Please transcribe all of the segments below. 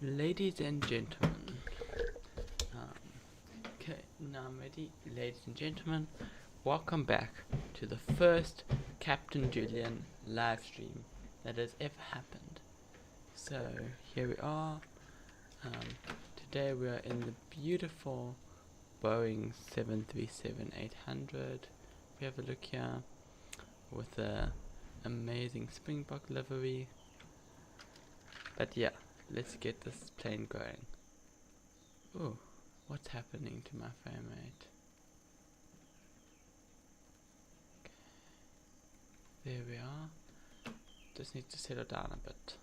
Ladies and gentlemen, okay, now I'm ready. Ladies and gentlemen, welcome back to the first Captain Julian live stream that has ever happened. So here we are. Today we are in the beautiful Boeing 737-800. We have a look here with the amazing Springbok livery. But yeah, let's get this plane going. Oh, what's happening to my frame rate? Okay. There we are. Just need to settle down a bit.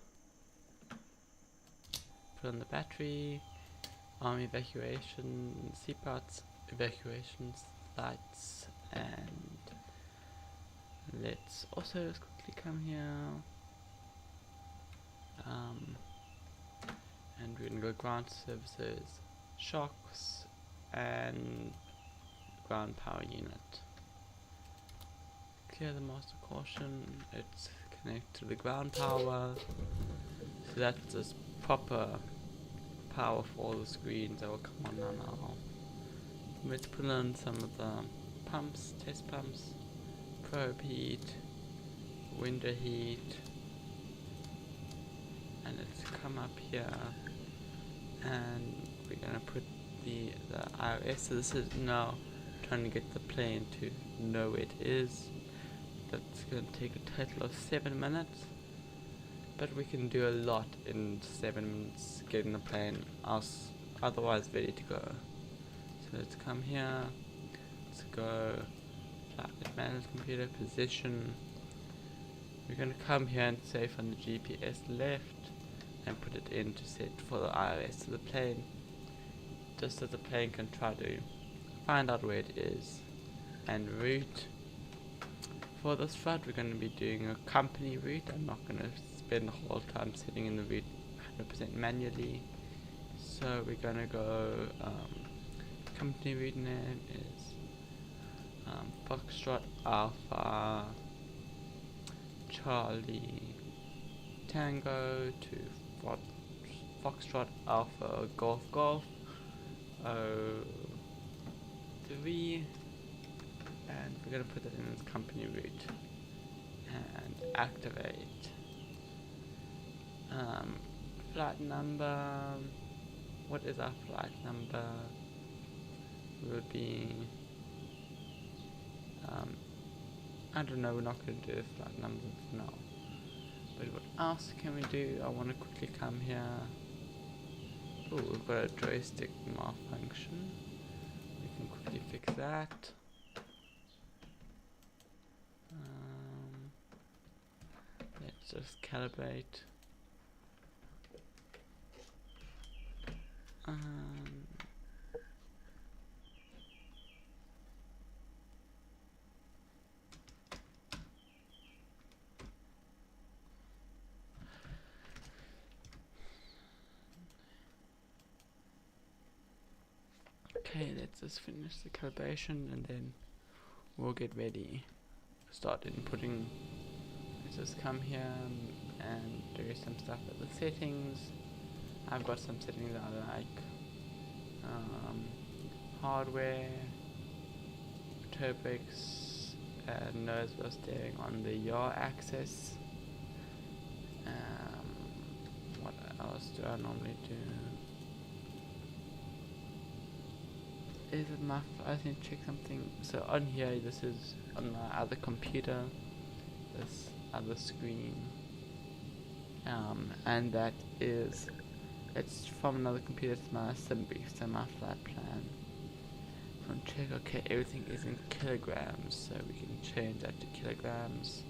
Put on the battery, arm evacuation, seatbelts, evacuation lights, and let's also just quickly come here. And we're gonna go ground services, shocks, and ground power unit. Clear the master caution. It's connected to the ground power, so that's just proper power for all the screens that will come on now. Let's put on some of the pumps, test pumps, probe heat, window heat, and let's come up here and we're gonna put the IRS. So this is now trying to get the plane to know where it is. That's gonna take a total of 7 minutes, but we can do a lot in 7 minutes getting the plane otherwise ready to go. So let's come here, let's go flight management computer position. We're gonna come here and say from the GPS left and put it in to set for the IRS of the plane, just so the plane can try to find out where it is. And route. For this flight we're going to be doing a company route. I'm not going to spend the whole time sitting in the route 100% manually. So we're going to go, company route name is Foxtrot Alpha Charlie Tango to Foxtrot Alpha Golf 03, and we're going to put it in as company route and activate. Flight number, what is our flight number? Would be I don't know, we're not going to do a flight number for now. But what else can we do? I want to quickly come here. Oh, we've got a joystick malfunction. We can quickly fix that. Let's just calibrate. Okay, let's just finish the calibration and then we'll get ready to start inputting. Let's just come here and do some stuff at the settings. I've got some settings I like. Hardware, turbix, and nose wheel steering on the yaw axis. What else do I normally do? Is it my I need to check something. So on here, this is on my other computer, this other screen, and that is, it's from another computer. It's my SimBrief, so my flight plan. From check, okay, everything is in kilograms, so we can change that to kilograms.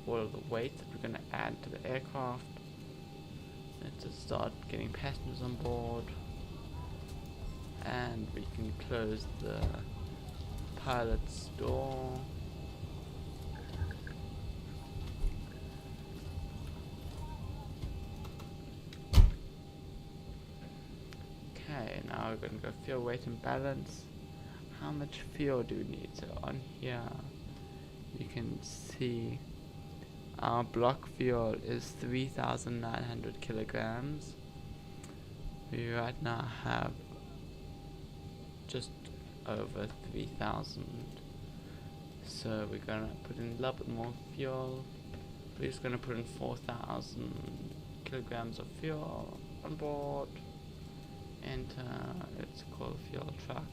All of the weight that we're going to add to the aircraft. Let's just start getting passengers on board. And we can close the pilot's door. Okay, now we're going to go fuel, weight and balance. How much fuel do we need? So on here you can see Our block fuel is 3,900 kilograms. We right now have just over 3,000. So we're gonna put in a little bit more fuel. We're just gonna put in 4,000 kilograms of fuel on board. Enter. It's called fuel truck.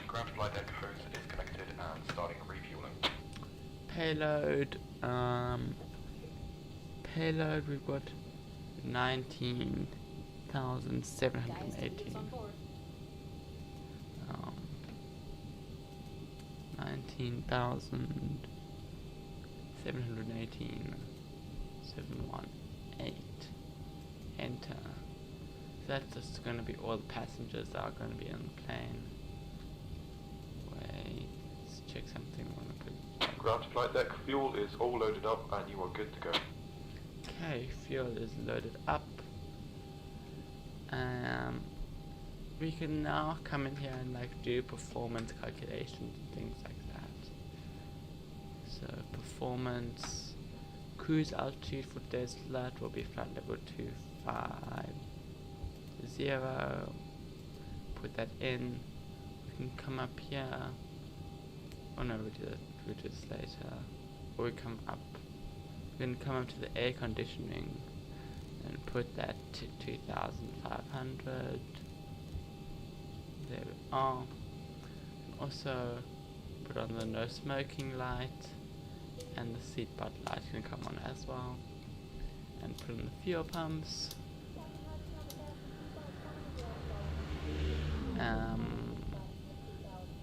Ground flight deck hose is connected and starting refueling. Payload. Payload. We've got 19,718. 19,718. 718. Enter. So that's just going to be all the passengers that are going to be on the plane. Wait, let's check something. I want to put. Ground flight deck fuel is all loaded up and you are good to go. Okay, fuel is loaded up. We can now come in here and like do performance calculations and things like that. So performance, cruise altitude for Deslat will be flight level 250. Put that in. We can come up here. Oh no, we'll do this later. Or we come up. We can come up to the air conditioning and put that to 2,500. There we are. Also put on the no smoking light, and the seatbelt light can come on as well. And put in the fuel pumps.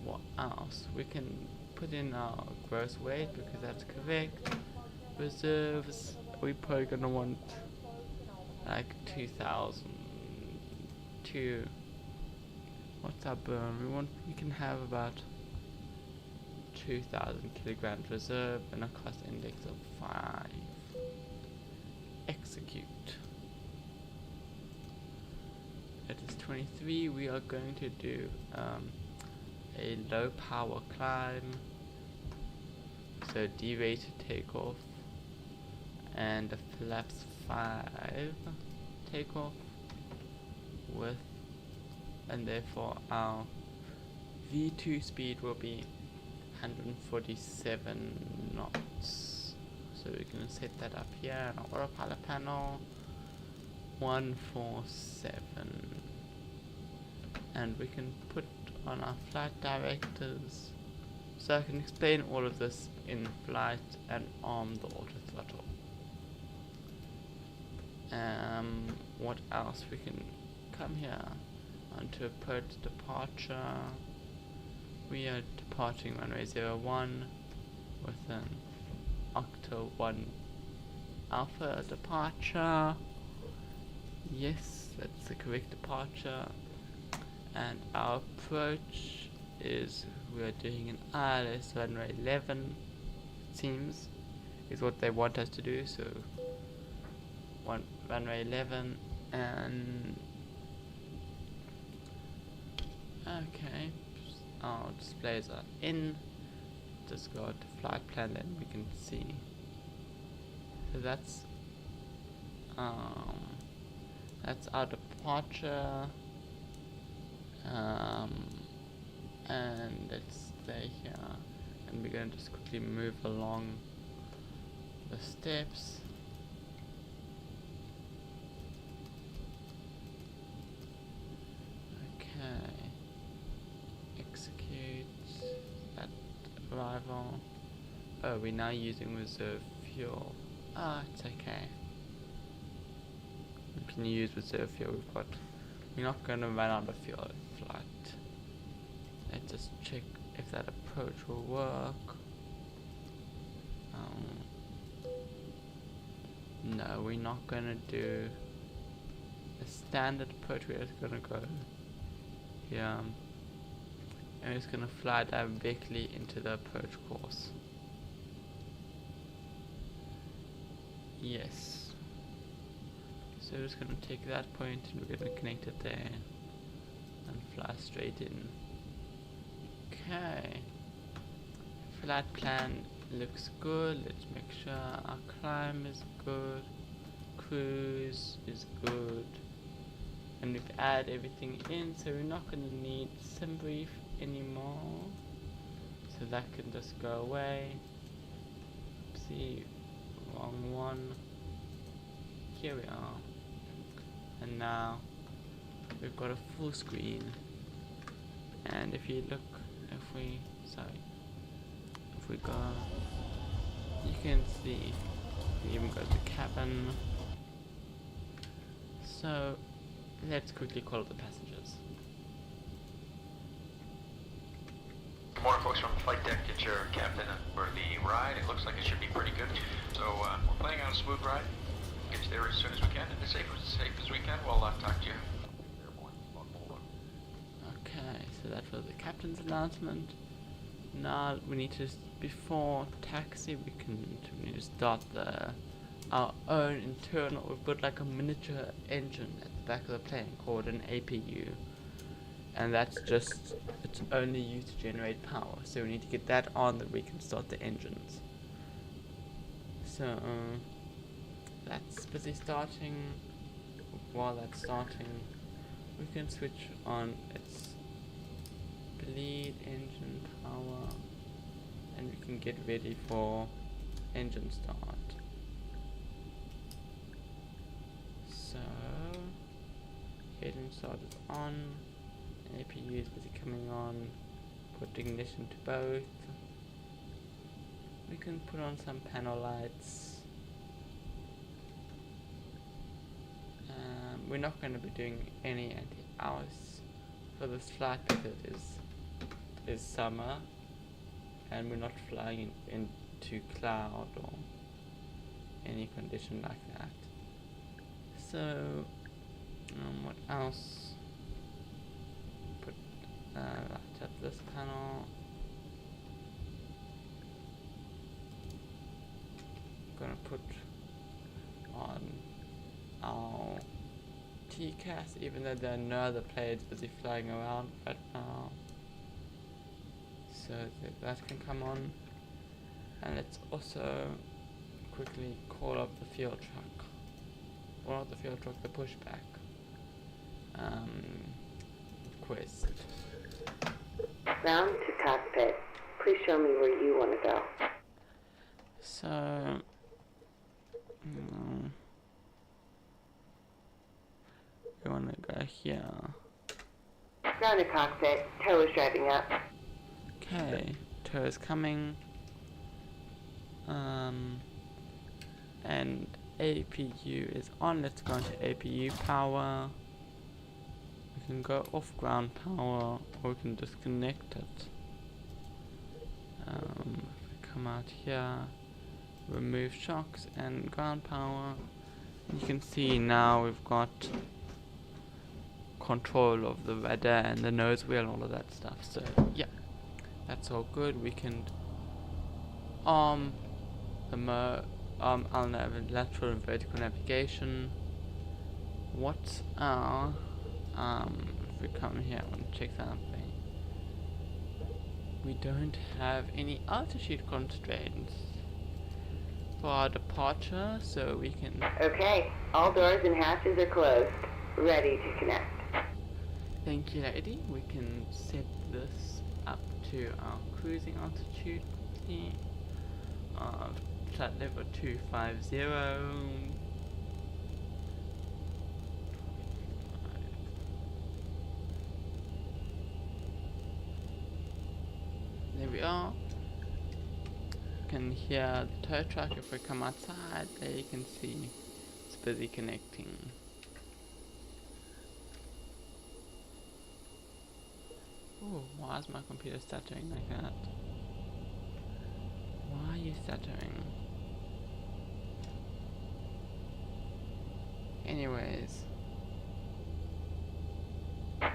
What else? We can put in our gross weight because that's correct. Reserves, we're probably gonna want like 2,000 to. What's our burn? We can have about 2,000 kilograms reserve and a cost index of 5. Execute. It is 23. We are going to do a low power climb. So derated takeoff and a flaps 5 takeoff with, and therefore our V2 speed will be 147 knots. So we're going to set that up here on our autopilot panel. 147, and we can put on our flight directors, so I can explain all of this in flight and arm the auto throttle. What else? We can come here onto approach departure. We are departing runway 01 with an Octo 1 Alpha departure. Yes, that's the correct departure. And our approach is we are doing an ILS runway 11, it seems, is what they want us to do. So runway 11, and okay, our displays are in. Just go to flight plan, then we can see. So that's our departure, and let's stay here, and we're going to just quickly move along the steps. Okay, execute that arrival. Oh, we're now using reserve fuel. It's okay. We can use reserve fuel. We're not going to run out of fuel in flight. Let's just check if that approach will work. No, we're not going to do a standard approach. We're just going to go here, and we're just going to fly directly into the approach course. Yes. So we're just going to take that point and we're going to connect it there and fly straight in. Okay. Flight plan looks good. Let's make sure our climb is good, cruise is good, and we've added everything in, so we're not going to need sim brief anymore, so that can just go away. See, wrong one. Here we are, and now we've got a full screen. And if you look, if we go, you can see we even go to cabin. So let's quickly call up the passengers. Good morning, folks from flight deck. It's your captain for the ride. It looks like it should be pretty good. So we're planning on a smooth ride. Get you there as soon as we can and as safe as we can. We'll talk to you. Okay, so that was the captain's announcement. Now we need to, before taxi, we need to start our own internal. We put like a miniature engine at the back of the plane called an APU, and that's just, it's only used to generate power. So we need to get that on, that we can start the engines. So that's busy starting. While that's starting, we can switch on its bleed engine power, and we can get ready for engine start. So engine start is on, APU is busy coming on. Put ignition to both. We can put on some panel lights. We're not going to be doing any anti-hours for this flight because it is summer and we're not flying into cloud or any condition like that. So what else? Put light up this panel. Gonna put on our TCAS, even though there are no other planes busy flying around right now, so that can come on. And let's also quickly call up the fuel truck, or not the fuel truck, the pushback quest. Round to cockpit. Please show me where you want to go. So we want to go here. Round to cockpit. Tow is driving up. Okay, tow is coming. And APU is on. Let's go into APU power. We can go off ground power, or we can disconnect it. If we come out here, remove shocks and ground power, you can see now we've got control of the rudder and the nose wheel and all of that stuff. So yeah, that's all good. We can arm our lateral and vertical navigation. What's our if we come here, I want to check something. We don't have any altitude constraints for our departure, so we can... Okay, all doors and hatches are closed. Ready to connect. Thank you, lady. We can set this up to our cruising altitude of flight level 250. There we are. You can hear the tow truck. If we come outside, there you can see it's busy connecting. Oh, why is my computer stuttering like that? Why are you stuttering? Anyways.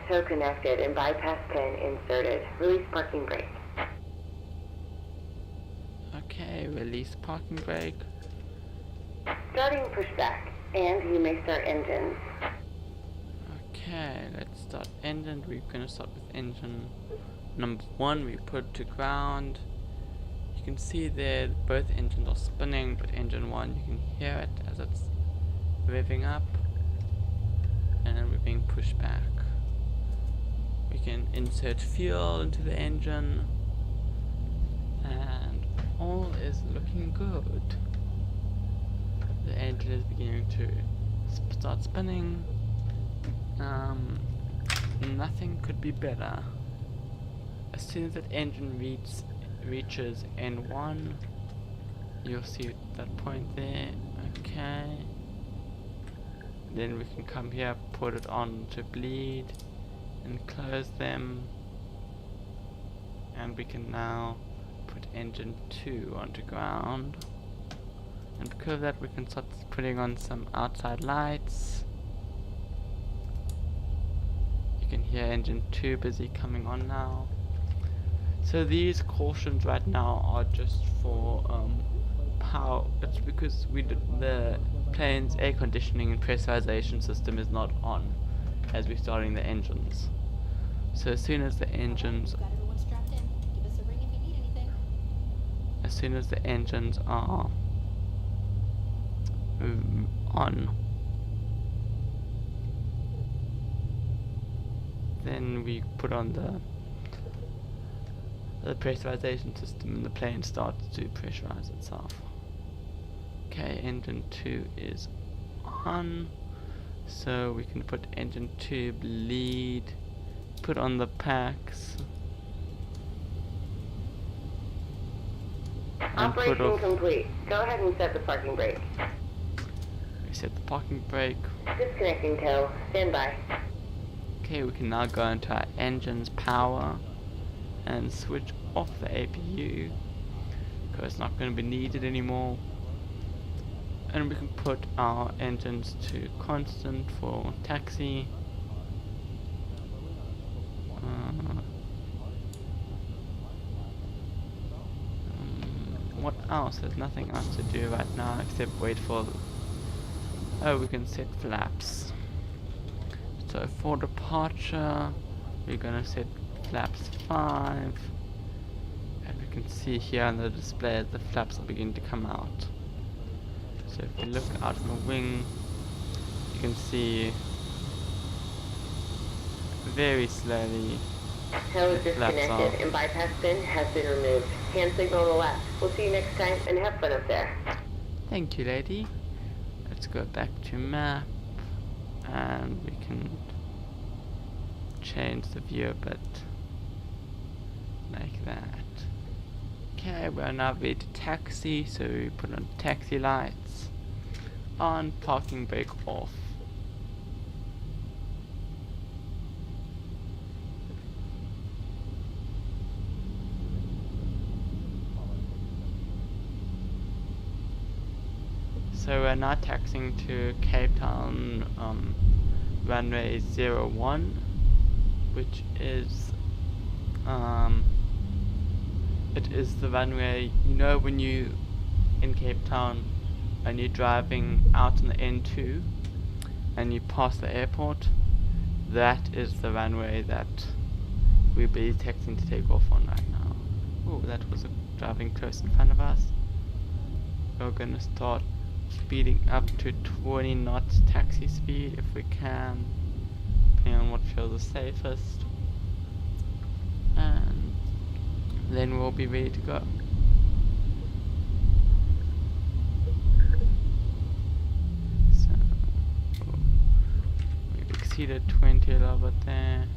Tow connected and bypass pin inserted. Release parking brake. Okay, release parking brake. Starting pushback, and you may start engines. Okay, let's start engine. We're gonna start with engine number 1. We put to ground. You can see there both engines are spinning, but engine 1 you can hear it as it's revving up, and we're being pushed back. We can insert fuel into the engine, and all is looking good. The engine is beginning to start spinning. Nothing could be better. As soon as that engine reaches N1, you'll see that point there. Okay. Then we can come here, put it on to bleed, and close them. And we can now put engine 2 onto ground. And because of that, we can start putting on some outside lights. You can hear engine 2 busy coming on now. So these cautions right now are just for power. It's because the plane's air conditioning and pressurization system is not on as we're starting the engines. So as soon as the engines Got everyone strapped in. Give us a ring if you need anything. as soon as the engines are on, then we put on the pressurization system and the plane starts to pressurize itself. Okay, engine 2 is on, so we can put engine 2 bleed, put on the packs, and put Operation off. complete. Go ahead and set the parking brake. We set the parking brake. Disconnecting tow. Stand by. Okay, we can now go into our engine's power and switch off the APU because it's not going to be needed anymore. And we can put our engines to constant for taxi. What else? There's nothing else to do right now except wait for. Oh, we can set flaps. So for departure, we're gonna set flaps 5. And we can see here on the display the flaps are beginning to come out. So if you look out in the wing, you can see very slowly Tow is the flaps disconnected are. and bypass pin has been removed. Hand signal on the left. We'll see you next time and have fun up there. Thank you, lady. Let's go back to map, and we can change the view a bit, like that. Okay, we're now ready to taxi, so we put on taxi lights, on, parking brake off. So we're now taxiing to Capetown runway 01, which is it is the runway, you know, when you in Cape Town and you're driving out on the N2 and you pass the airport, that is the runway that we're busy taxiing to take off on right now. Oh, that was driving close in front of us. We're gonna start speeding up to 20 knots taxi speed if we can, depending on what feels the safest, and then we'll be ready to go. So we've exceeded 20 a little bit there.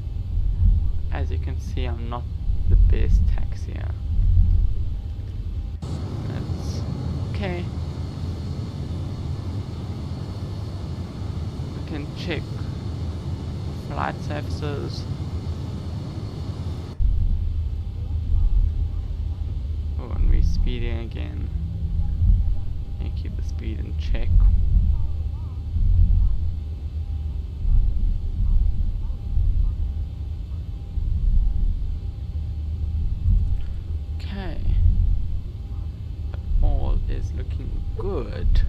As you can see, I'm not the best taxier. That's okay. Can check flight surfaces. Oh, and we're speeding again. And keep the speed in check. Okay. All is looking good.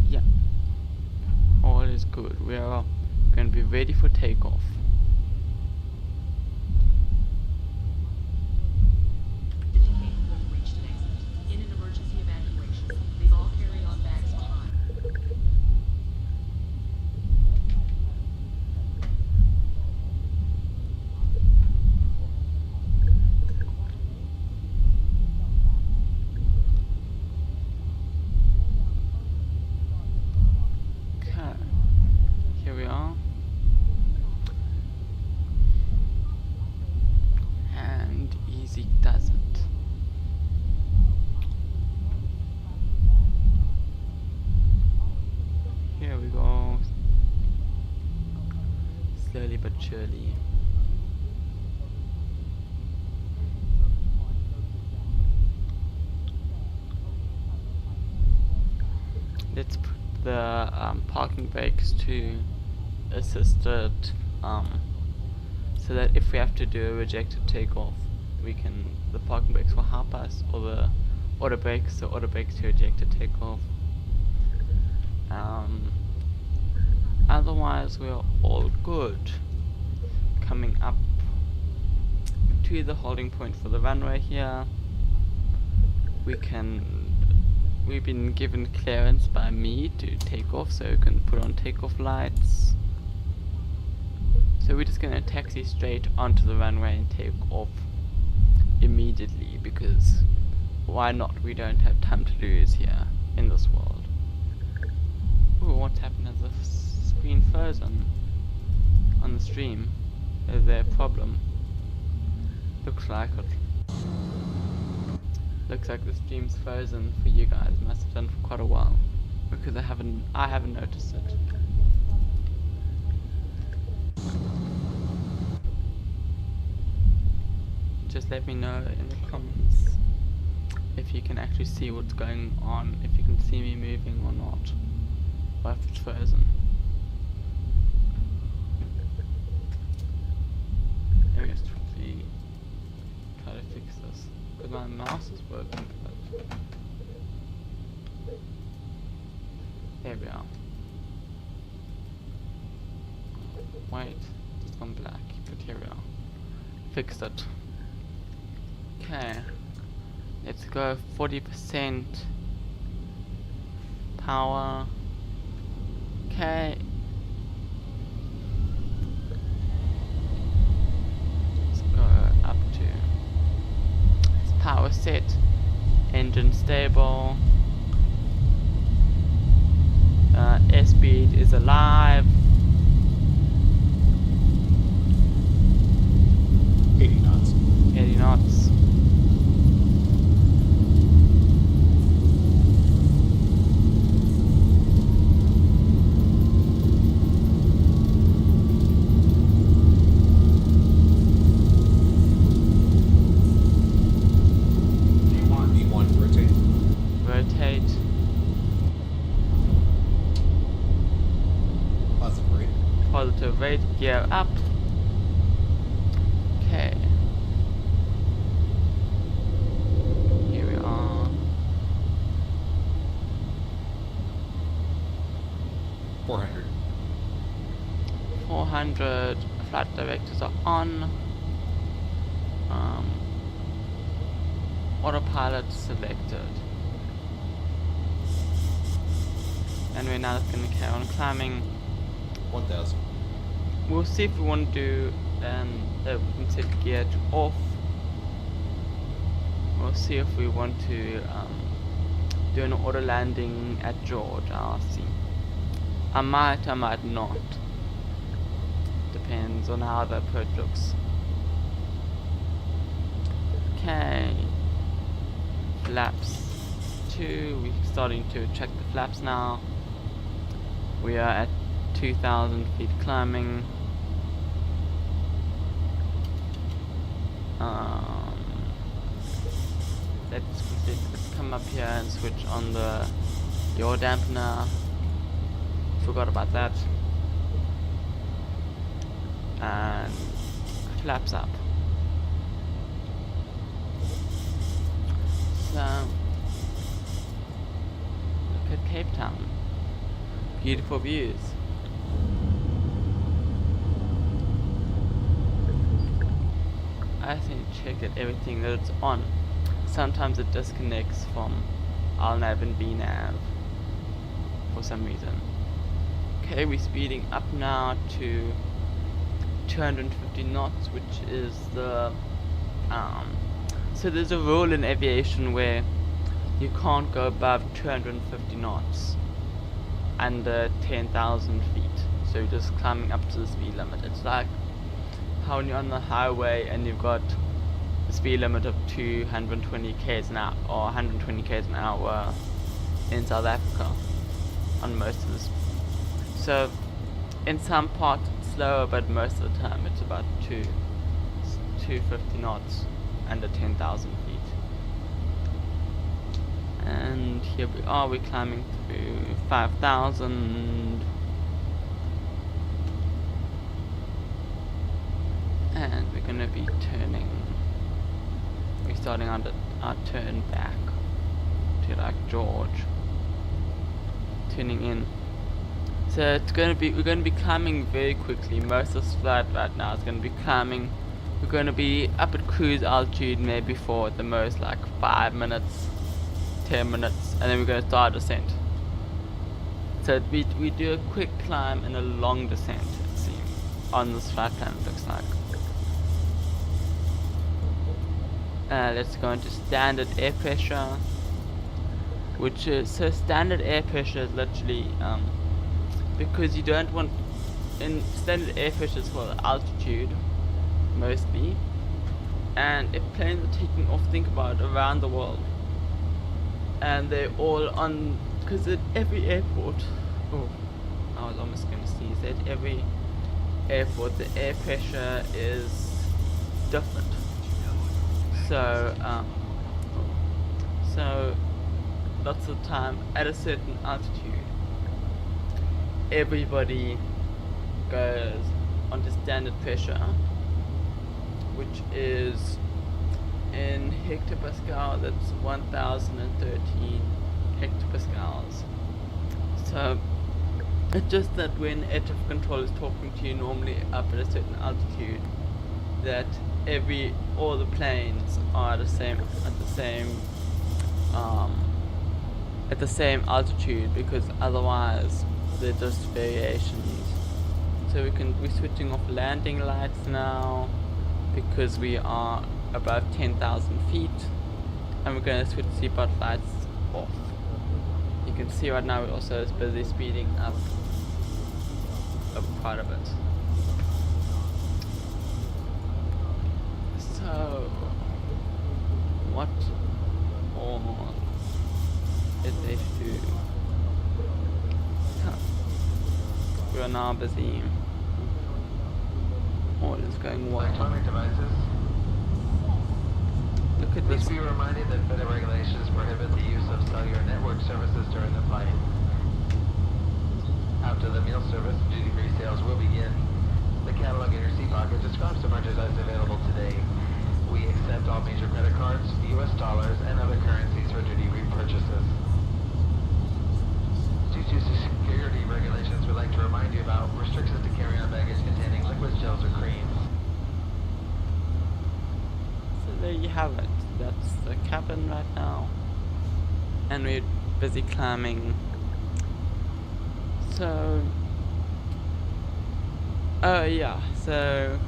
Yeah, all is good. We are going to be ready for takeoff. Indicate you have reached an exit. In an emergency evacuation, leave all carry-on bags behind. Okay, here we are. And easy does it. Here we go. Slowly but surely. Let's put the parking brakes to assisted, so that if we have to do a rejected takeoff, the parking brakes will help us, or the auto brakes to rejected takeoff. Otherwise we're all good. Coming up to the holding point for the runway here, we've been given clearance by me to take off, so we can put on takeoff lights. So we're just gonna taxi straight onto the runway and take off immediately, because why not? We don't have time to lose here in this world. Ooh, what's happened? Has the screen frozen on the stream? Is there a problem? Looks like it. Looks like the stream's frozen for you guys. Must have done for quite a while, because I haven't noticed it. Just let me know in the comments if you can actually see what's going on, if you can see me moving or not, or if it's frozen. Let me just quickly try to fix this, because my mouse is broken. But there we are. Wait, it's gone black, but here we are. Fixed it. Okay, let's go 40% power. Okay. Let's go up to it's power set, engine stable, airspeed is alive. 80 knots. 80 knots. V1, rotate. Rotate. Positive rate. Positive rate. Gear up. Okay. Here we are. 400. 400. Flight directors are on. Autopilot selected. And we're now just going to carry on climbing. 1000. We'll see if we want to do we can set gear to off. We'll see if we want to do an auto landing at George. I'll see. I might not. Depends on how the approach looks. Okay. Flaps 2. We're starting to check the flaps now. We are at 2,000 feet climbing. Let's come up here and switch on the yaw dampener. Forgot about that. And flaps up. So look at Capetown. Beautiful views. check that everything that it's on. Sometimes it disconnects from LNAV and VNAV for some reason. Okay, we're speeding up now to 250 knots, which is the so there's a rule in aviation where you can't go above 250 knots under 10,000 feet. So you're just climbing up to the speed limit. It's like how when you're on the highway and you've got a speed limit of 220 km an hour or 120 km an hour in South Africa on most of this. So in some parts it's slower, but most of the time it's about 250 knots under 10,000 feet. And here we are, we're climbing through 5,000. And we're gonna be turning, we're starting on our turn back to like George, turning in. So it's gonna be, we're gonna be climbing very quickly. Most of this flight right now is gonna be climbing. We're gonna be up at cruise altitude maybe for at the most like 5 minutes, 10 minutes, and then we're gonna start descent. So we do a quick climb and a long descent, it seems, on this flight plan, it looks like. Let's go into standard air pressure, which is, so standard air pressure is literally, because you don't want, in standard air pressure is for the altitude, mostly, and if planes are taking off, think about it, around the world, and they're all on, because at every airport, oh, I was almost going to sneeze, at every airport the air pressure is different. So lots of the time at a certain altitude everybody goes onto standard pressure, which is in hectopascal, that's 1013 hectopascals. So it's just that when air traffic control is talking to you normally up at a certain altitude, that all the planes are at the same altitude, because otherwise they're just variations. So we're switching off landing lights now because we are above 10,000 feet, and we're going to switch seatbelt lights off. You can see right now we're also busy speeding up quite a bit. So what all is there to do? We are now busy. All is going well. Electronic devices. Look at Please this. be reminded that federal regulations prohibit the use of cellular network services during the flight. After the meal service, duty-free sales will begin. The catalog in your seat pocket describes the merchandise available today. We accept all major credit cards, US dollars, and other currencies for duty-free purchases. Due to security regulations, we'd like to remind you about restrictions to carry on baggage containing liquids, gels, or creams. So there you have it. That's the cabin right now, and we're busy climbing. So, oh yeah, so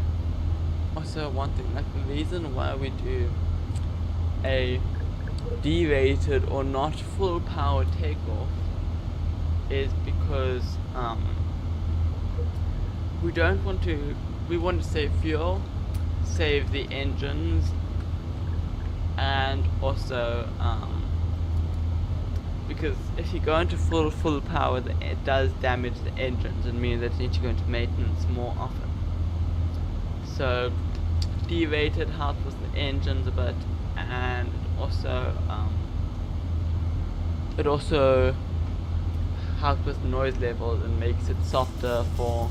also one thing, like the reason why we do a derated or not full power takeoff is because we want to save fuel, save the engines, and also because if you go into full power, it does damage the engines and means that you need to go into maintenance more often. So derated helps with the engines a bit, and it also helps with noise levels and makes it softer or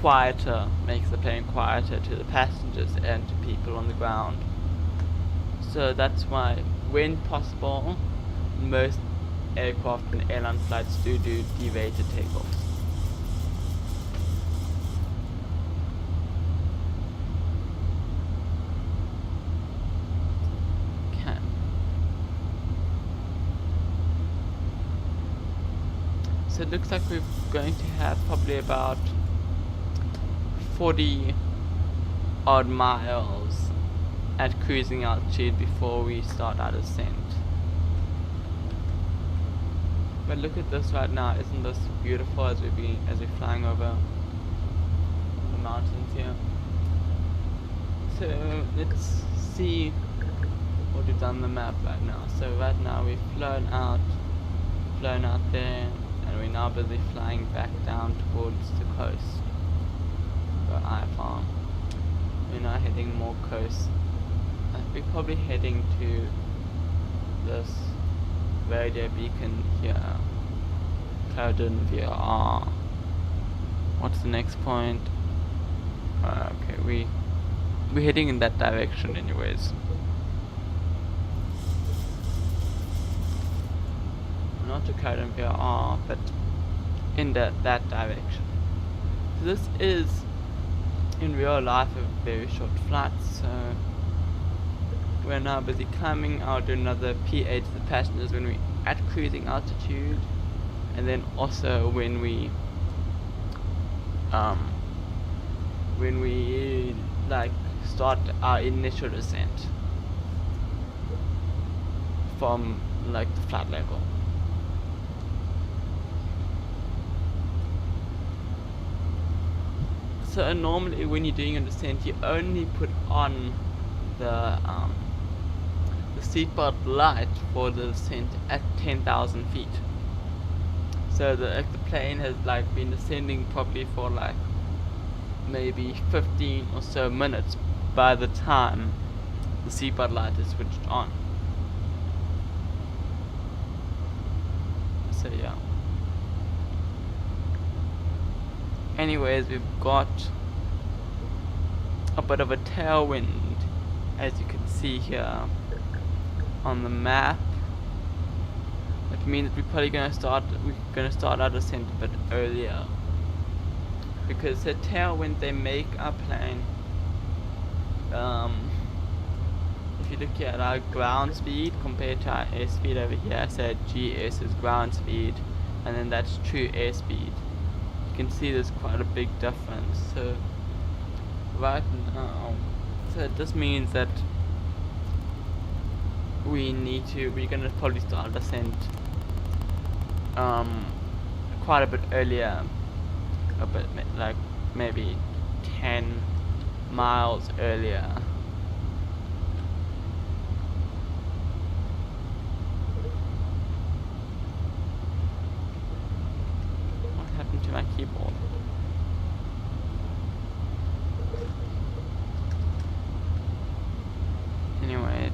quieter, makes the plane quieter to the passengers and to people on the ground. So that's why, when possible, most aircraft and airline flights do derated takeoffs. So it looks like we're going to have probably about 40 odd miles at cruising altitude before we start our descent. But look at this right now, isn't this beautiful as we're flying over the mountains here? So let's see what we've done on the map right now. So right now we've flown out there, and we're now busy flying back down towards the coast. Where I farm. We're now heading more coast. We're probably heading to this radio beacon here. Capetown VR. What's the next point? Okay, we're heading in that direction anyways. Not to Capetown VR, but in that direction. So this is in real life a very short flight, so we're now busy climbing out another PA to the passengers when we at cruising altitude, and then also when we like start our initial descent from like the flight level. So normally when you're doing a descent, you only put on the seatbelt light for the descent at 10,000 feet. So the plane has like been descending probably for like maybe 15 or so minutes by the time the seatbelt light is switched on. So yeah. Anyways, we've got a bit of a tailwind, as you can see here on the map. That means we're probably gonna start our descent a bit earlier, because the tailwind they make our plane. If you look here at our ground speed compared to our airspeed over here, so GS is ground speed, and then that's true airspeed. You can see there's quite a big difference. So right now, so this means that we're gonna probably start descent quite a bit earlier, a bit like maybe 10 miles earlier. What happened to my keyboard? Anyways,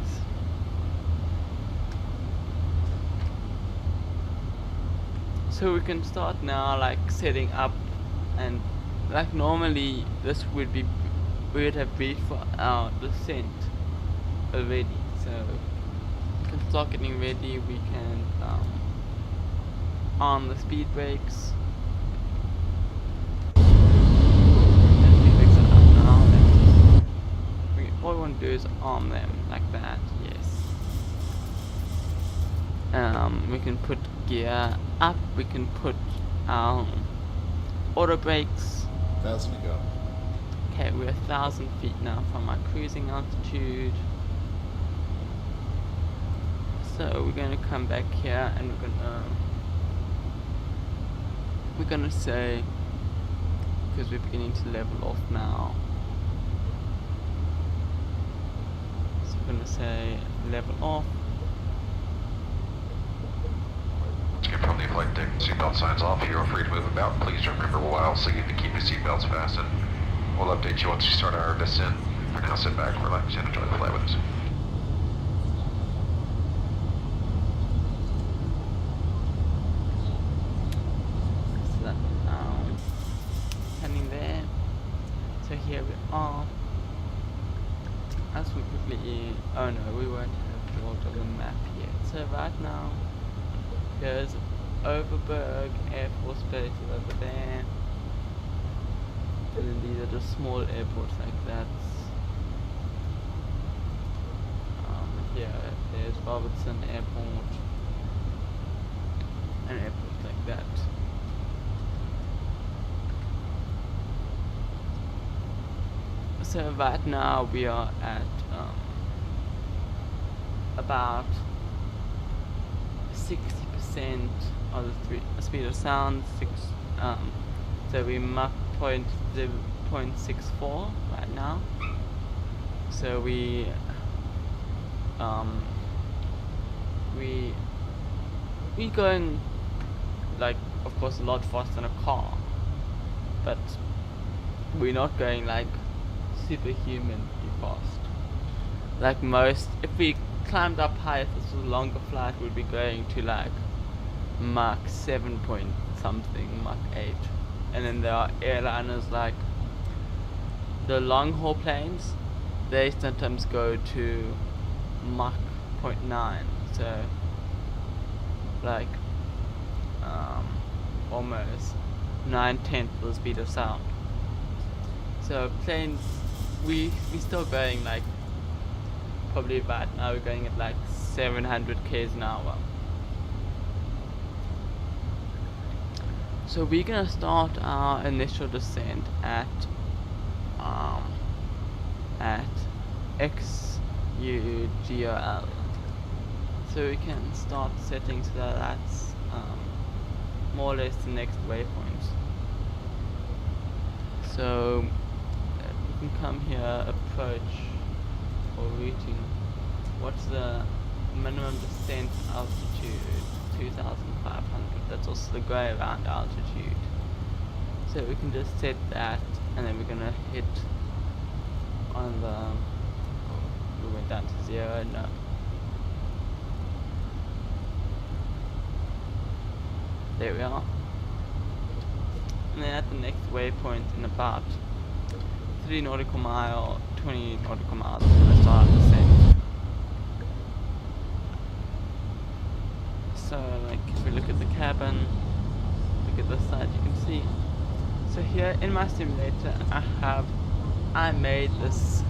so we can start now like setting up, and like normally this we would have reached for our descent already, so we can start getting ready. We can arm the speed brakes. All we want to do is arm them like that, yes. We can put gear up, we can put auto brakes. 1,000 to go. Okay, we're 1,000 feet now from our cruising altitude. So we're going to come back here and we're gonna say, because we're beginning to level off now, so we're gonna say level off. From the flight deck, seatbelt signs off. You are free to move about. Please remember while singing to keep your seatbelts fastened. We'll update you once we start our descent. For now, sit back, relax, and enjoy the flight with us. So that standing there. So here we are. As we quickly, oh no, we won't have built of the map yet. So right now, here's Overberg Air Force Base over there. And then these are just small airports like that. Here, there's Robertson Airport. And airports like that. So right now we are at about 60% of the speed of sound. So we Mach 0.64 right now. So we going, like, of course, a lot faster than a car, but we're not going like superhumanly fast. Like most, if we climbed up high, if this was a longer flight, we'd be going to like Mach 7 point something, Mach 8. And then there are airliners like the long haul planes, they sometimes go to Mach 0.9, so like almost 9/10 of the speed of sound. So planes, we still going like, probably about now we're going at like 700 km an hour. So we're gonna start our initial descent at XUGOL. So we can start setting so that that's more or less the next waypoint. So we can come here, approach, or routing. What's the minimum descent altitude? 2,500. That's also the go around altitude. So we can just set that, and then we're gonna hit on the. We went down to 0. No. There we are. And then at the next waypoint in about 3 nautical mile, 20 nautical miles, we're gonna start our descent. So, like, if we look at the cabin, look at this side, you can see. So here in my simulator, I made this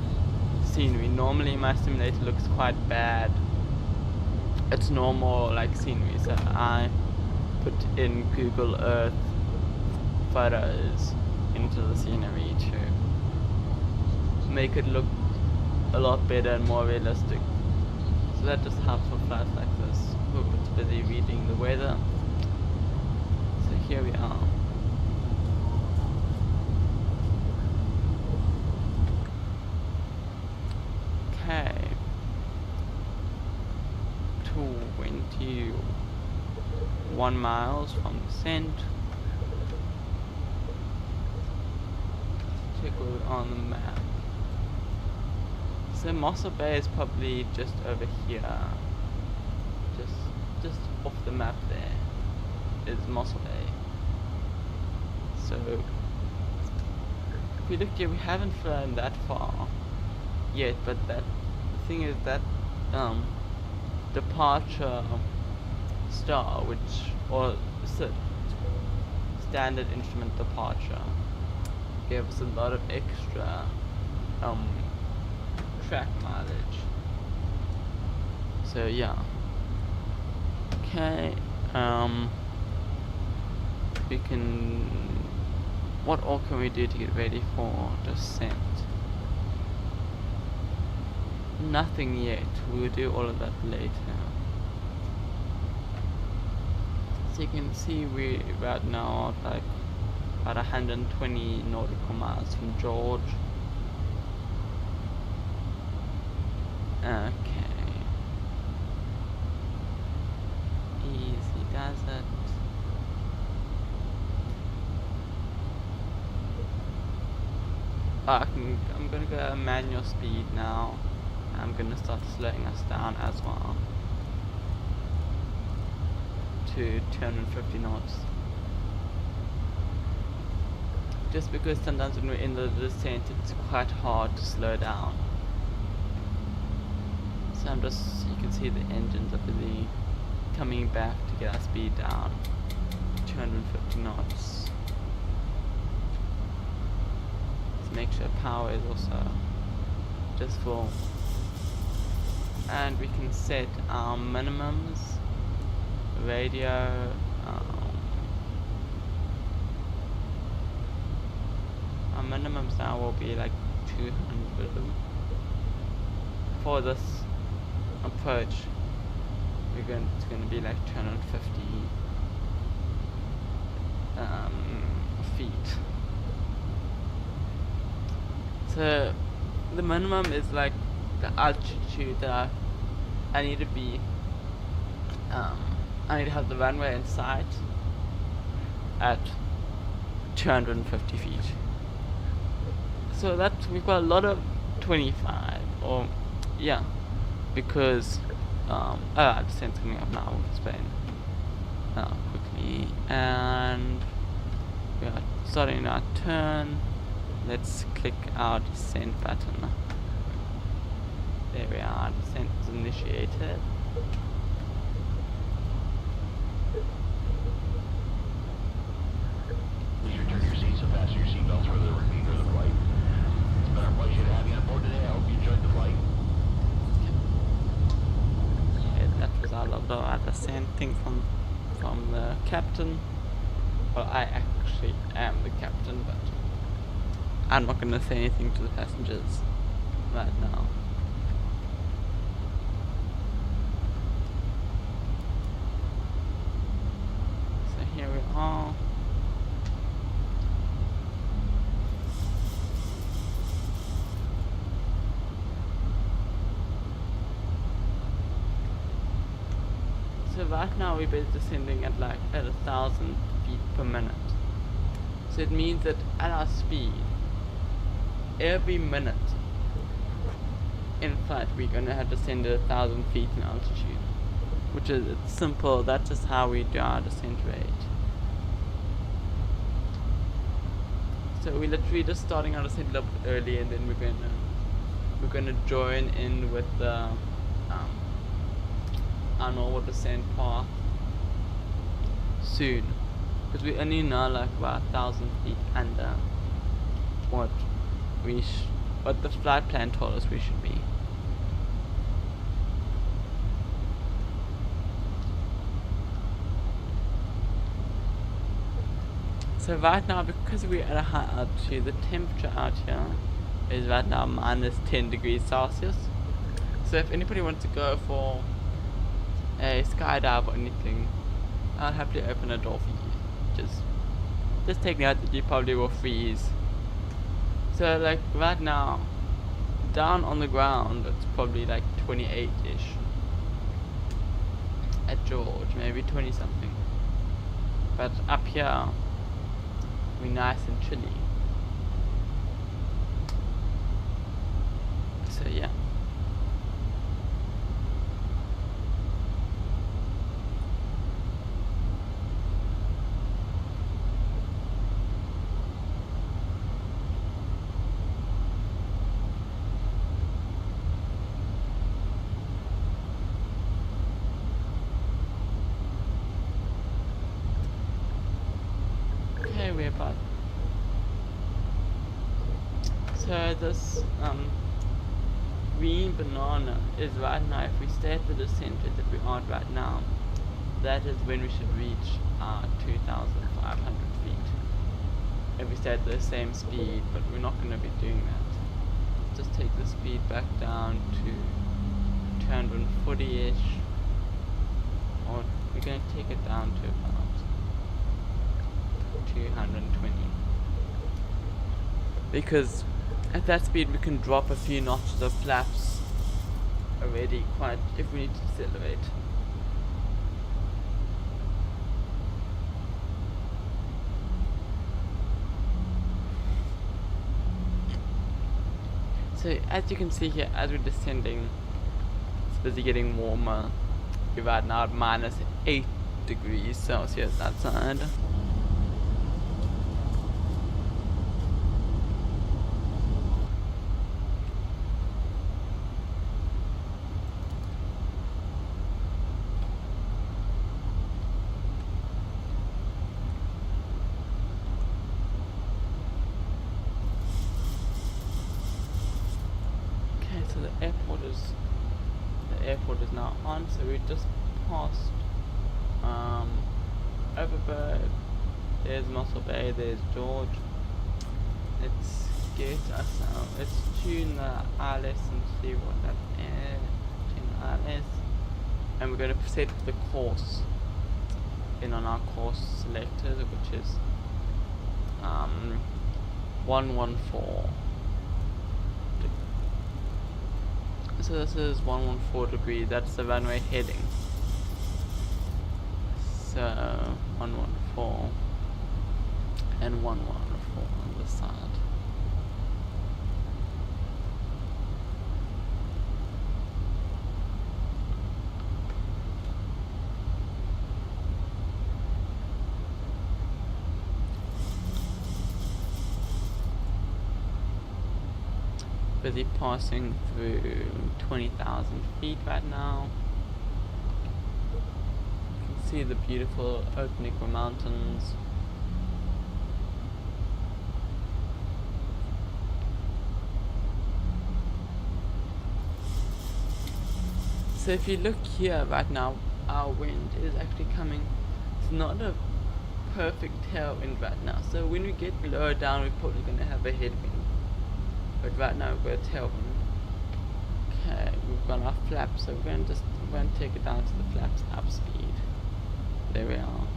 scenery. Normally my simulator looks quite bad. It's normal, like, scenery, so I put in Google Earth photos into the scenery to make it look a lot better and more realistic. So that just helps for flights like this. Ooh, it's busy reading the weather. So here we are. Okay. 21 miles from the descent. Check it on the map. So Mossel Bay is probably just over here. Just off the map there is Mossel Bay. So if we look here, we haven't flown that far yet, but the thing is that departure star, or standard instrument departure, gave us a lot of extra track mileage. So yeah. Okay, we can. What all can we do to get ready for descent? Nothing yet. We'll do all of that later. So you can see we right now are like about 120 nautical miles from George. Okay. Easy does it. I'm gonna go manual speed now. I'm gonna start slowing us down as well to 250 knots. Just because sometimes when we're in the descent, it's quite hard to slow down. So you can see the engines are busy coming back to get our speed down. 250 knots. Let's make sure power is also just full. And we can set our minimums. Radio. Our minimums now will be like 200 for this approach. It's going to be like 250 feet. So the minimum is like the altitude that I need to be. I need to have the runway in sight at 250 feet. So we've got a lot of 25, or yeah, because the descent's coming up now. We'll explain quickly, and we are starting our turn. Let's click our descent button. There we are. Descent is initiated. Please return your seats and fasten your seatbelts for the remainder of the flight. It's been our pleasure to have you on board today. I hope you enjoyed the flight. Okay, that was all of our descent thing from the captain. Well, I actually am the captain, but I'm not going to say anything to the passengers right now. So here we are. So right now we're descending at 1,000 feet per minute. So it means that at our speed, every minute in flight we're gonna have descended 1,000 feet in altitude. Which is, it's simple, that's just how we do our descent rate. So we're literally just starting our descent a little bit early, and then we're gonna join in with the our normal descent path soon, because we only know like about 1,000 feet under what the flight plan told us we should be. So right now, because we're at a high altitude, the temperature out here is right now minus 10 degrees Celsius. So if anybody wants to go for a skydive or anything, I'll happily open a door for you. Just take note that you probably will freeze. So like right now, down on the ground, it's probably like 28-ish. At George, maybe 20 something. But up here, we're nice and chilly. So yeah. Okay, we're about. So this green banana is right now, if we stay at the descent rate that we are at right now, that is when we should reach 2,500 feet. If we stay at the same speed, but we're not going to be doing that. Just take the speed back down to 240-ish, or we're going to take it down to about 220, because at that speed we can drop a few notches of flaps already quite if we need to decelerate. So as you can see here, as we're descending, it's busy getting warmer. We're right now at minus 8 degrees Celsius outside. So the airport is now on. So we just passed Overberg. There's Mossel Bay. There's George. Let's get us now. Let's tune the ILS and see what that is. Tune the ILS. And we're going to set the course in on our course selector, which is 114. So this is 114 degrees, that's the runway heading. So 114 and 114 on the side. Busy passing through 20,000 feet right now. You can see the beautiful Oakniqua Mountains. So if you look here right now, our wind is actually coming. It's not a perfect tailwind right now. So when we get lower down, we're probably going to have a headwind. But right now we've got a tailwind. Okay, we've got our flaps, so we're going to take it down to the flaps up speed. There we are.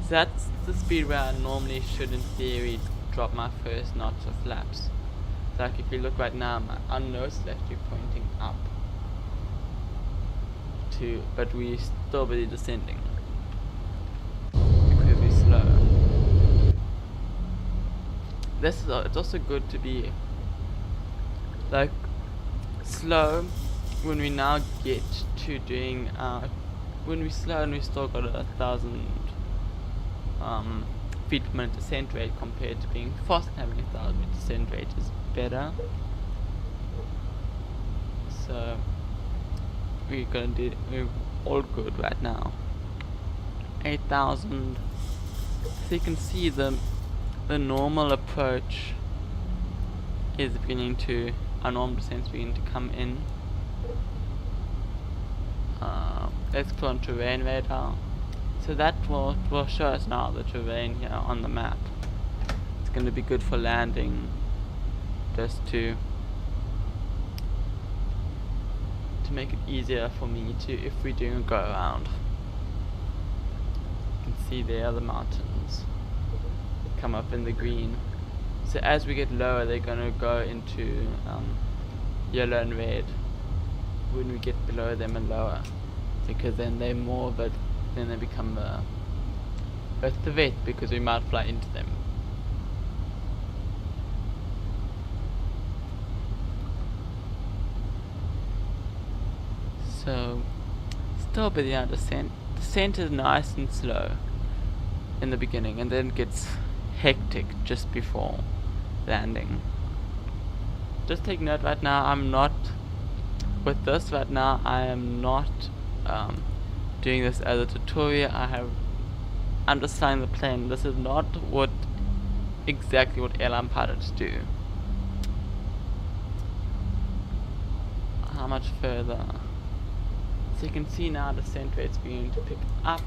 So that's the speed where I normally should, in theory, drop my first notch of flaps. So like if you look right now, our nose is actually pointing up. But we're still busy descending because we're slow. It's also good to be like slow when we now get to doing when we're slow and we still got 1,000 feet per minute descent rate compared to being fast and having 1,000 feet descent rate is better. So we're all good right now. 8,000. So you can see the normal approach is beginning to, our normal descent is beginning to come in. Let's go on terrain radar. So that will show us now the terrain here on the map. It's going to be good for landing, just to make it easier for me to, if we're doing a go around. You can see there are the mountains come up in the green. So as we get lower, they're going to go into yellow and red when we get below them and lower, because then they're more, but then they become the vet, because we might fly into them. So still busy on descent. Descent is nice and slow in the beginning, and then it gets hectic just before landing. Just take note right now, I'm not with this right now. I am not doing this as a tutorial. I'm just flying the plane. This is not exactly what airline pilots do. How much further? So you can see now the descent rate's beginning to pick up.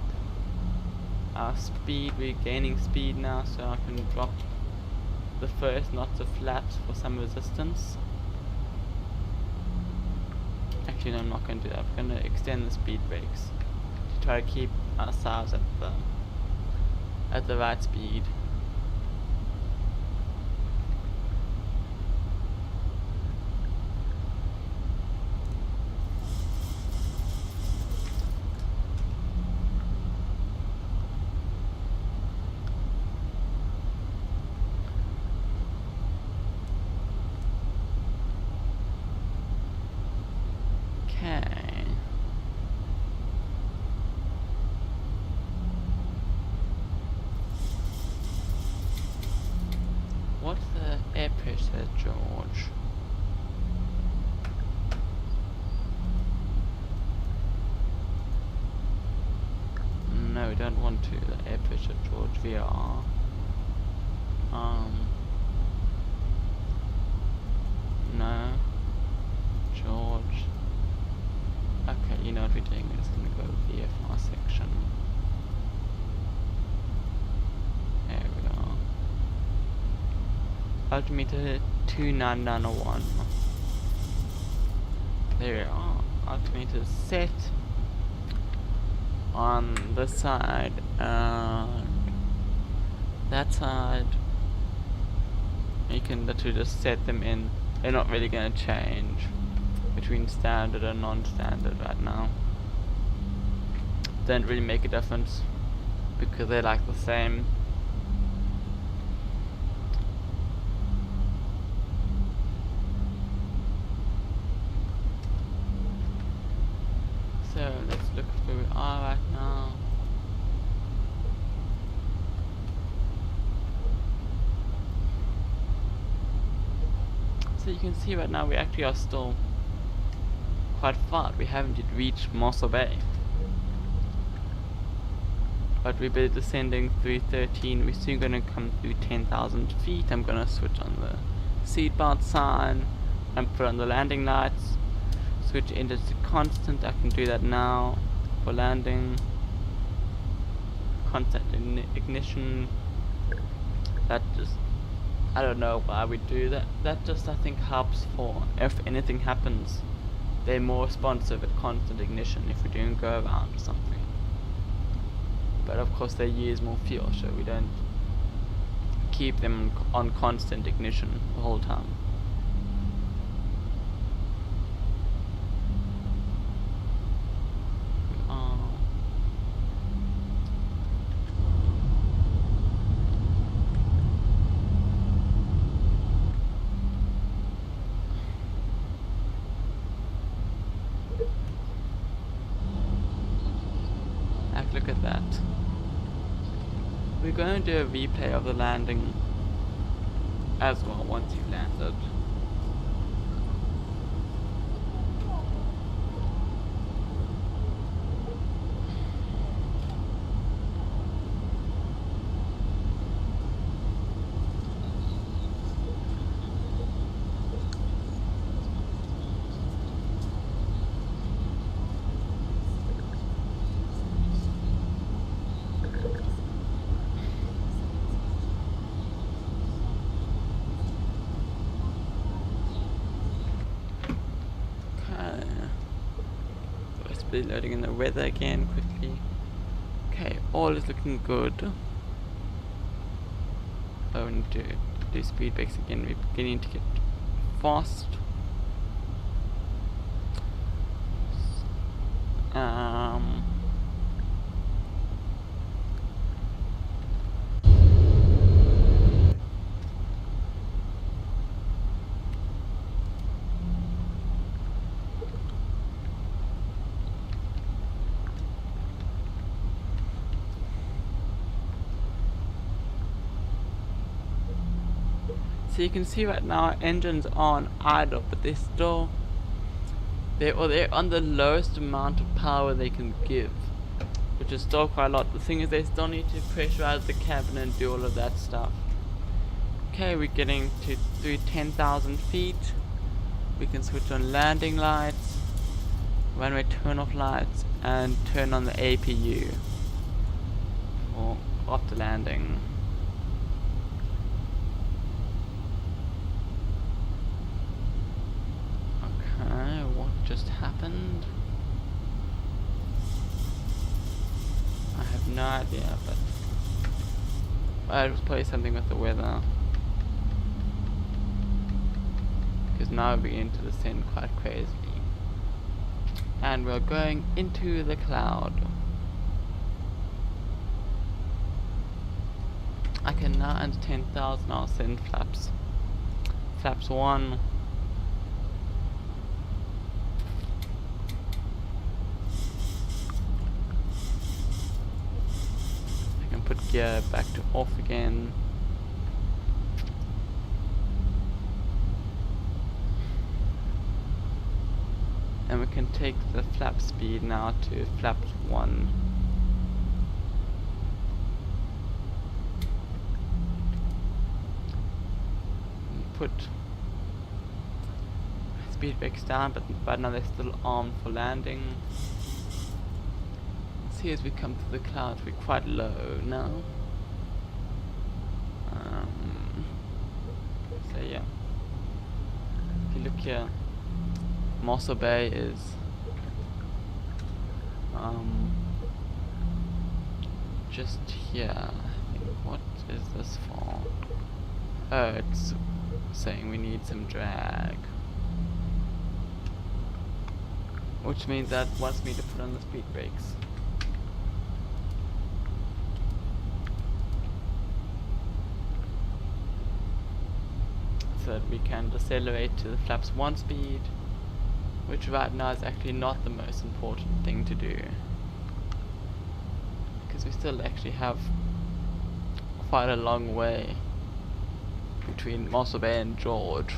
Our speed, we're gaining speed now, so I can drop the first knots of flaps for some resistance. Actually, no, I'm not going to do that. I'm going to extend the speed brakes to try to keep ourselves at the right speed. Okay. What's the air pressure, George? No, we don't want to. The air pressure, George. VR. No. George. Okay, you know what we're doing. We're just gonna go to the VFR section. There we are. altimeter 29901. There we are. Altimeter set on this side and that side. You can literally just set them in. They're not really going to change between standard and non-standard right now. Don't really make a difference because they're like the same. So let's look where we are right now. So you can see right now we actually are still quite far. We haven't yet reached Mossel Bay. But we'll be descending through 13. We're soon going to come through 10,000 feet. I'm going to switch on the seatbelt sign and put on the landing lights. Switch engines to constant. I can do that now for landing. Constant ignition. That just, I don't know why we do that. That just I think helps for if anything happens. They're more responsive at constant ignition if we're doing go around or something. But of course they use more fuel, so we don't keep them on constant ignition the whole time. Look at that. We're going to do a replay of the landing as well once you've landed. Loading in the weather again quickly. Okay, all is looking good. Oh, we need to do speed breaks again. We're beginning to get fast. So you can see right now our engines are on idle, but they're on the lowest amount of power they can give, which is still quite a lot. The thing is they still need to pressurize the cabin and do all of that stuff. Okay, we're getting to through 10,000 feet. We can switch on landing lights, runway turn off lights, and turn on the APU for after landing. Just happened. I have no idea, but it was probably something with the weather. Because now we're beginning to descend quite crazily. And we're going into the cloud. I can now under 10,000 I'll send flaps. Flaps 1. Put gear back to off again. And we can take the flap speed now to flap 1. And put speed brakes down, but now they're still armed for landing. See, as we come through the clouds, we're quite low now. look here, Mossel Bay is just here. I think. What is this for? Oh, it's saying we need some drag, which means that wants me to put on the speed brakes. So that we can decelerate to the flaps 1 speed, which right now is actually not the most important thing to do, because we still actually have quite a long way between Mossel Bay and George.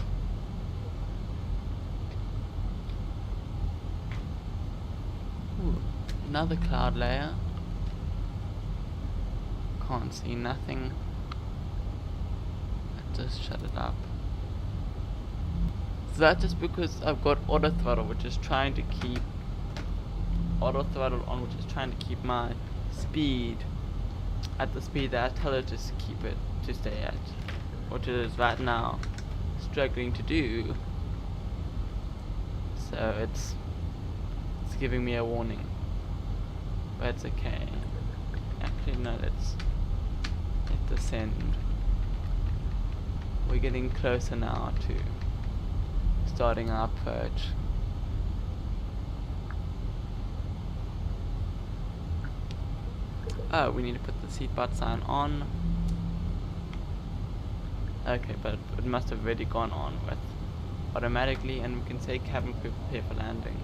Ooh, another cloud layer. Can't see nothing. I just shut it up. So that's just because I've got auto throttle, which is trying to keep my speed at the speed that I tell it to keep it to stay at, which it is right now struggling to do. So it's giving me a warning, but it's okay. Actually, no, let's hit descend. We're getting closer now to starting our approach. Oh, we need to put the seatbelt sign on. Okay, but it must have already gone on with automatically, and we can say cabin crew prepare for landing.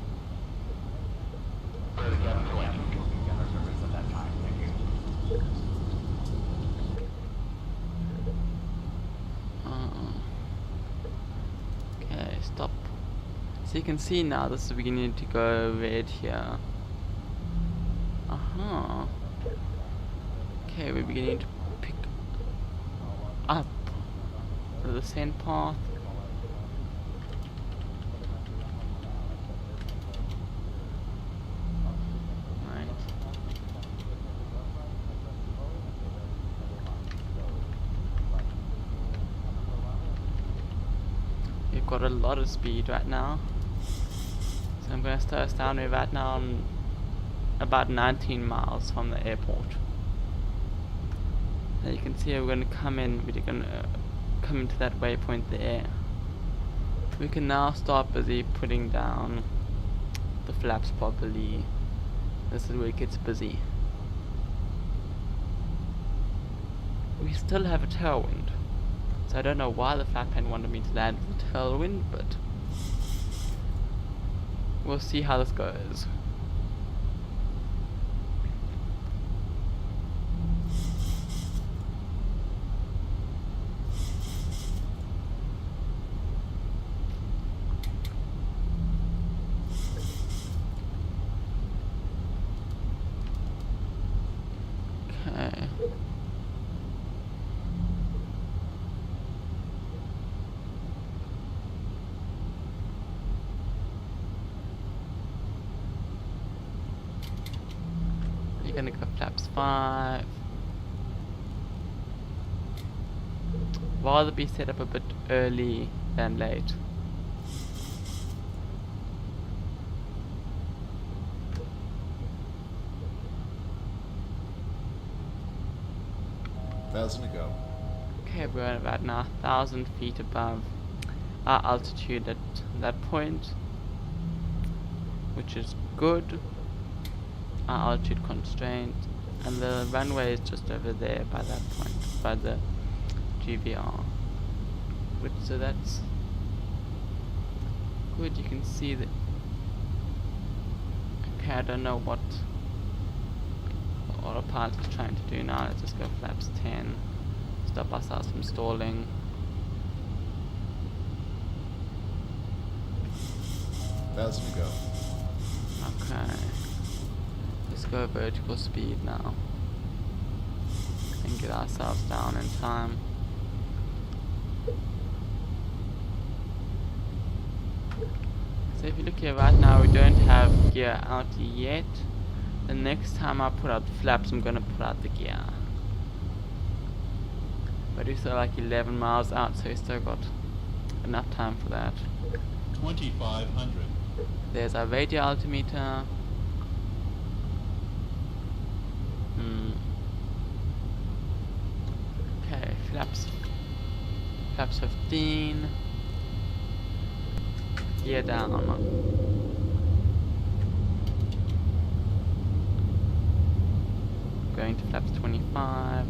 Okay, stop. So you can see now this is beginning to go red here. Okay, we're beginning to pick up the descent path. Right. We've got a lot of speed right now. So I'm going to slow us down. We're right now on about 19 miles from the airport. Now you can see we're going to come in, we're going to come into that waypoint there. We can now start busy putting down the flaps properly. This is where it gets busy. We still have a tailwind, so I don't know why the flap pen wanted me to land with a tailwind, but we'll see how this goes. Okay. You're gonna go flaps 5. Rather be set up a bit early than late. Thousand to go. Okay, we're at about now 1,000 feet above our altitude at that point, which is good. Our altitude constraint, and the runway is just over there by that point, by the GVR. Which, so that's good. You can see that. Okay, I don't know what the autopilot is trying to do now. Let's just go flaps 10. Stop ourselves from stalling. Thousand to go. Okay. Let's go vertical speed now. And get ourselves down in time. So if you look here right now, we don't have gear out yet. The next time I put out the flaps, I'm gonna put out the gear. But we're still like 11 miles out, so we still got enough time for that. 2,500. There's our radio altimeter. Okay, flaps 15. Gear down. Going to flaps 25.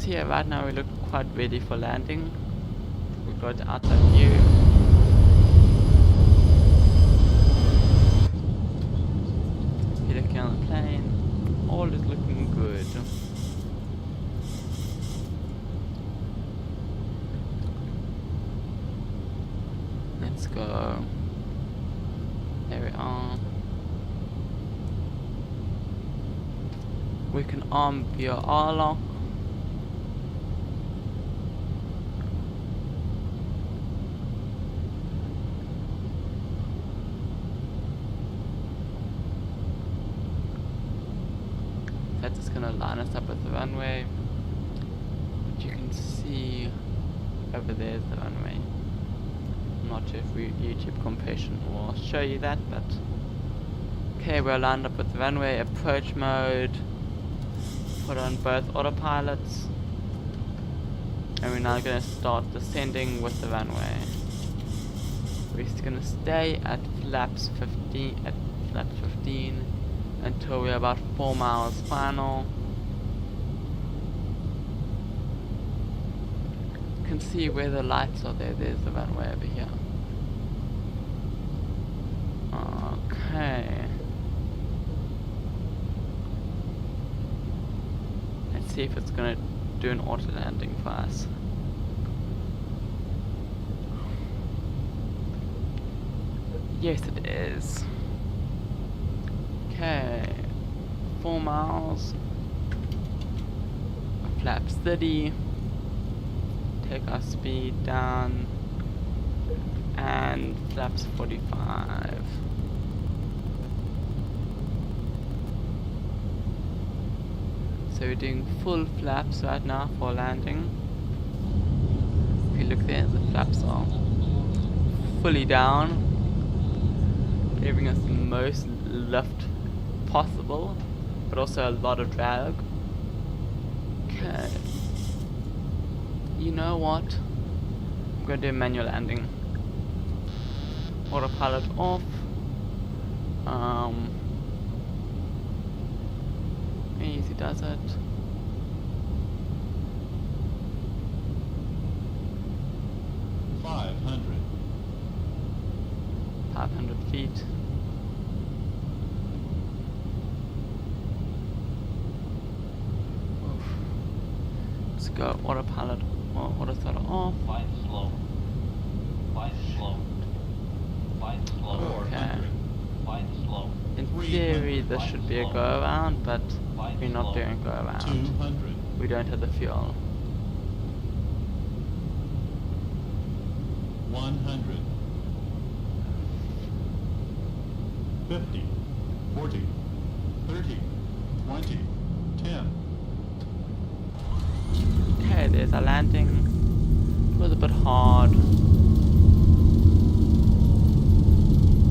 Here right now we look quite ready for landing. We've got outside view. You're looking on the plane. All is looking good. Let's go. There we are. We can arm via R-lock. That's just gonna line us up with the runway. But you can see over there is the runway. I'm not sure if YouTube compression will show you that, but okay, we're lined up with the runway, approach mode, put on both autopilots, and we're now gonna start descending with the runway. We're just gonna stay at flaps 15 until we're about 4 miles final. You can see where the lights are there. There's the runway over here. Okay. Let's see if it's gonna do an auto landing for us. Yes, it is. Okay, 4 miles, flaps 30, take our speed down, and flaps 45. So we're doing full flaps right now for landing. If you look there, the flaps are fully down, giving us the most lift possible, but also a lot of drag. Okay. You know what? I'm gonna do a manual landing. Autopilot off. Easy does it. $500. 500 feet. Oof. Let's go autopilot or auto throttle off. Fly slow. Fly slow. Fly slow. Okay. Fly slow. In theory, this should be a go around, but we're not doing a go around. 200. We don't have the fuel. 100. 50. 40. 30. 20. 10. Okay, there's our landing. It was a bit hard,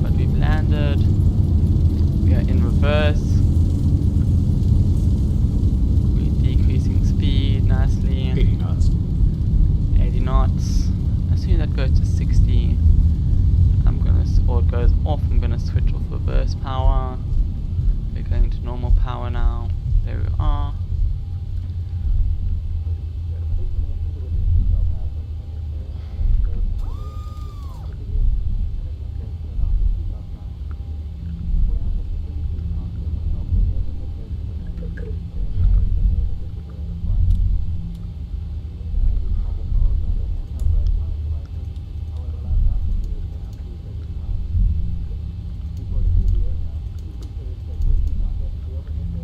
but we've landed. We are in reverse. We're decreasing speed nicely. 80 knots. 80 knots. As soon as that goes to 60, or it goes off, I'm gonna switch off reverse power. We're going to normal power now. There we are.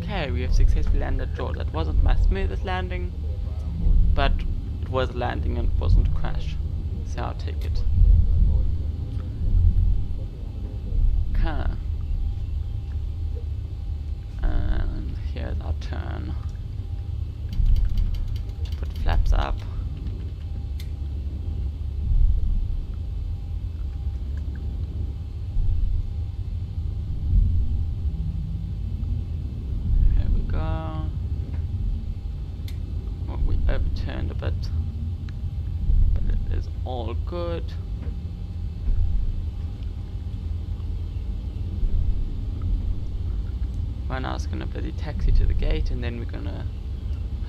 Okay, we have successfully landed short. That wasn't my smoothest landing, but it was landing and it wasn't a crash. say I'll take it. Okay. And here's our turn. Put flaps up. Here we go. Well, we overturned a bit, but it is all good. Right now it's gonna bloody taxi to the gate, and then we're gonna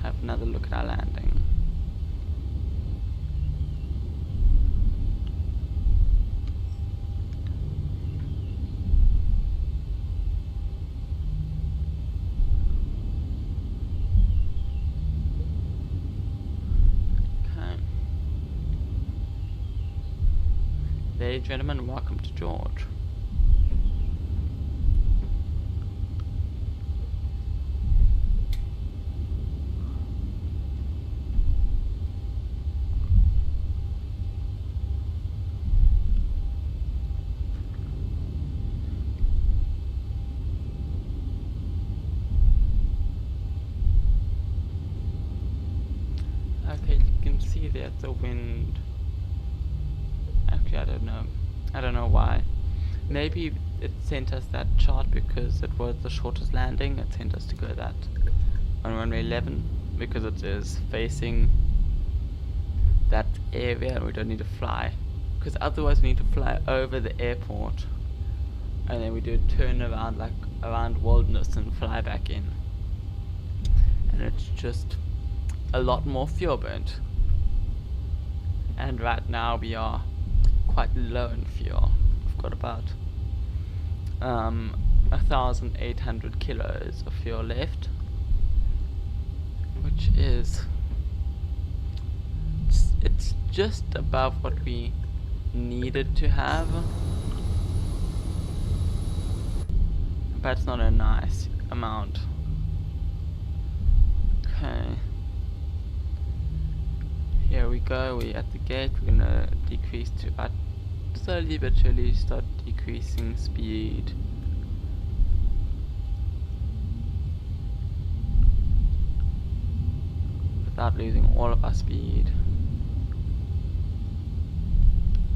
have another look at our landing. Okay. Ladies and gentlemen, welcome to George. Okay, you can see there's the wind. Actually, I don't know why. Maybe it sent us that chart because it was the shortest landing. It sent us to go that on runway 11 because it is facing that area and we don't need to fly. Because otherwise we need to fly over the airport and then we do a turn around, like around Wilderness, and fly back in. And it's just a lot more fuel burnt. And right now we are quite low in fuel. We've got about 1,800 kilos of fuel left, which is it's just above what we needed to have, but it's not a nice amount. Okay, here we go. We're at the gate. We're gonna decrease to about slowly but surely start decreasing speed. Without losing all of our speed.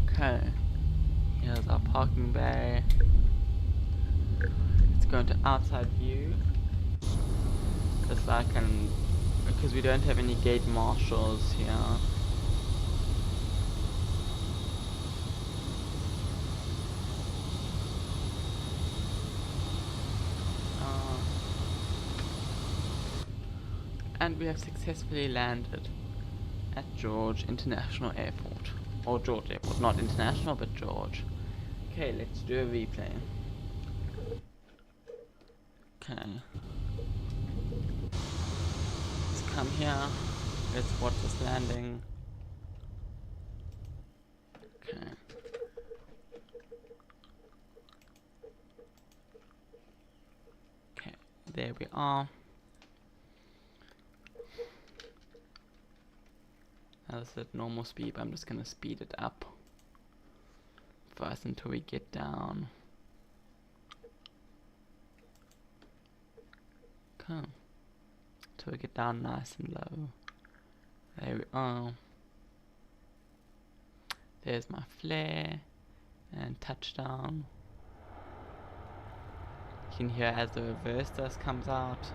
Okay, here's our parking bay. Let's go into outside view. Just like because we don't have any gate marshals here. And we have successfully landed at George International Airport. Or George Airport, not international, but George. Okay, let's do a replay. Okay. Let's come here. Let's watch this landing. Okay. Okay, there we are. That's at normal speed, but I'm just gonna speed it up first until we get down. Okay. Until we get down nice and low. There we are. There's my flare and touchdown. You can hear as the reverse dust comes out.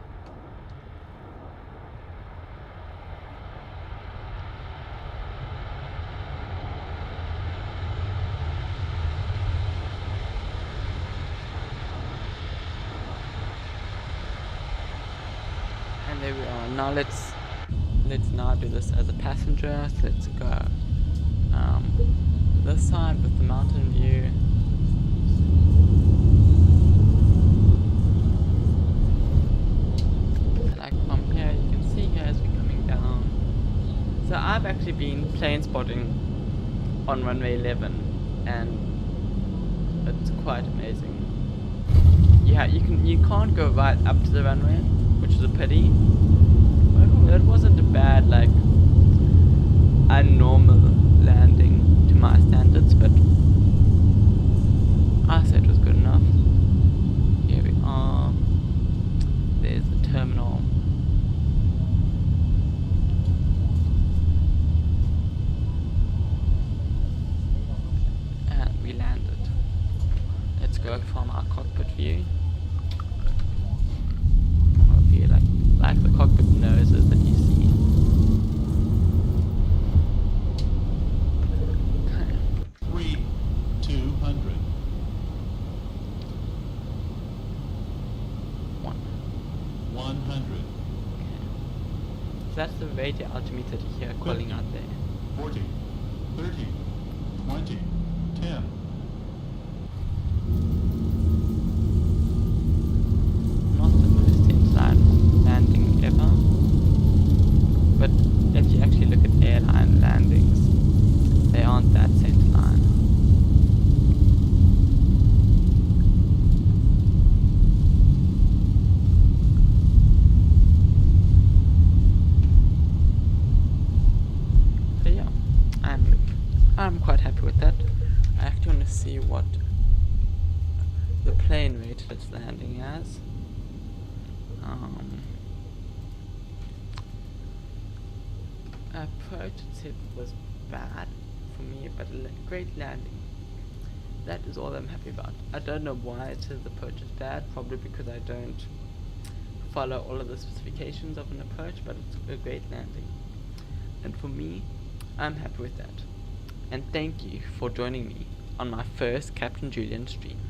There we are. Now let's now do this as a passenger. So let's go this side with the mountain view. Like from here, you can see here as we're coming down. So I've actually been plane spotting on runway 11, and it's quite amazing. Yeah, you can't go right up to the runway, which is a pity. But it wasn't a bad, like, a normal landing to my standards, but I said it was good enough. Here we are. There's the terminal. And we landed. Let's go from our cockpit view. Our view like the cockpit noses that you see. Okay. 200. 100. So that's the radio altimeter that you hear calling out there. 40, 30, 20, 10. Not the most tense landing ever, but if you actually look at airline landings, they aren't that center line. So yeah, I'm quite happy with that. I actually want to see what the plane rate that's landing as. Approach tip was bad for me, but great landing. That is all I'm happy about. I don't know why it says the approach is bad, probably because I don't follow all of the specifications of an approach, but it's a great landing. And for me, I'm happy with that. And thank you for joining me on my first Captain Julian stream.